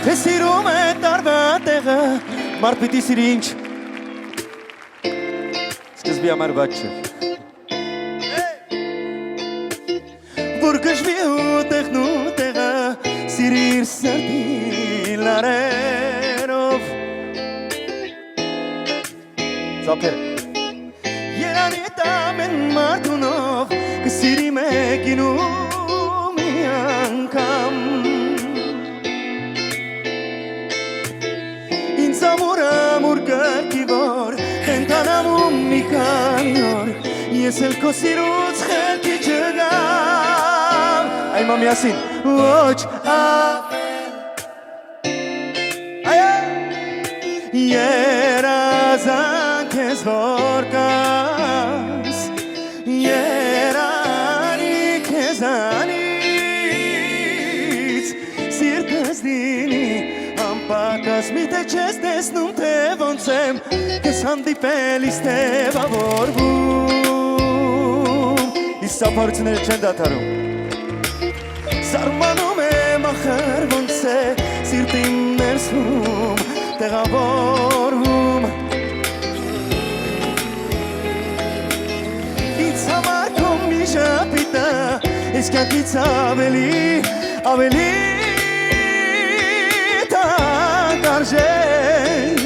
Թե սիրում է տարվա տեղը մարդ պիտի սիրի ինչ սկզբի համար բաց չէ որ գժվի ու տեղն ու տեղը սիրիր սրտի լարերով Զապերը Երանի տամեն մարդունով կսիրի մեկին ու մի անգամ Ինձ ամուր կրկի որ հենտանամում մի քանի օր Ես էլ քո սիրուց խելքի չգամ Այ մամիասին ոչ Երազանք ես որ կաս Երանի քեզանից Սիրտս դինի Ամպակաս միթե չես տեսնում թե ոնց եմ Կես հանդիպելիս տևավորվում Իս սապարությունները չեն դադարում Զարմանում եմ ախր ոնց է սիրտիմ ներսում տեղավորվում Ինձ համար քո մի շապիտը Ես կյանքից ավելի տակարժեն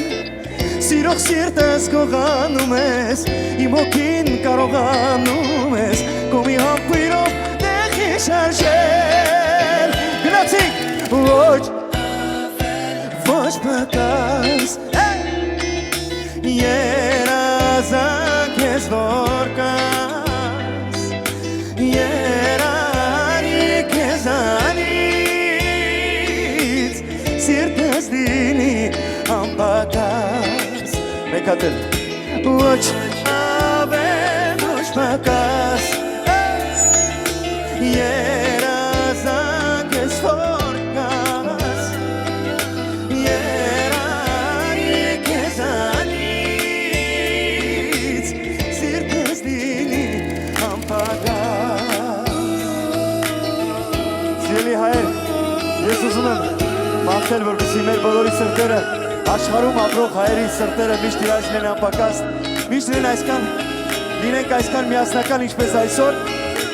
Սիրող սիրտս կողանում ես Իմ հոգին կարողանում ես Քո մի համբույրով տեղի շարժել Գնացինք Ոչ պտաս Երազանք ես որ կաս Երանի քեզանից Սիրտս դինի ամպակաս Մեկ հատել Ոչ ավել ոչ պակաս Երազանք ես որ կաս Երանի քեզանից Սիրտս դինի ամպակաս Սիրելի հայեր, ես ուզում եմ մաղթել, որպեսզի մեր բոլորի սրտերը աշխարհում ապրող հայերի սրտերը միշտ իրար լինեն անպակաս, միշտ լինենք այսքան միասնական ինչպես այսօր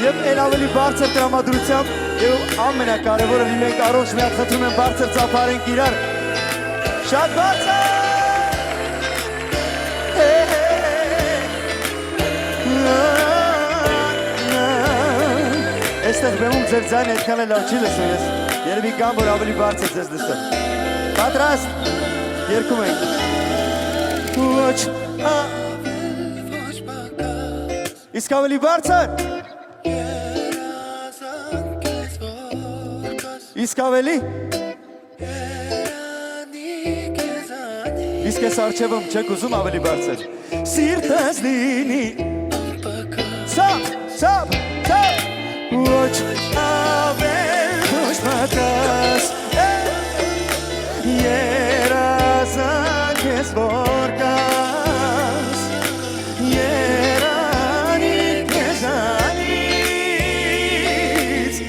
եւ ել ավելի բարձր տրամադրությամբ եւ ամենակարևորը լինենք առողջ միատ խնդրում եմ բարձր ծափարենք իրար շատ բարձր Այստեղ բեմում ձեր ձայնը այդքան էլ լավ չի լսում ես երևի կան որ ավելի բարձր ձեզ լսեմ Պատրաստ Երկում ենք Ոչ Իսկ ավելի բարձր Իսկ ավելի Իսկ ես արջևում չեք ուզում ավելի բարձր Սիրտս դինի Սապ Ոչ ավել ոչ պատաս Երազանք ես որ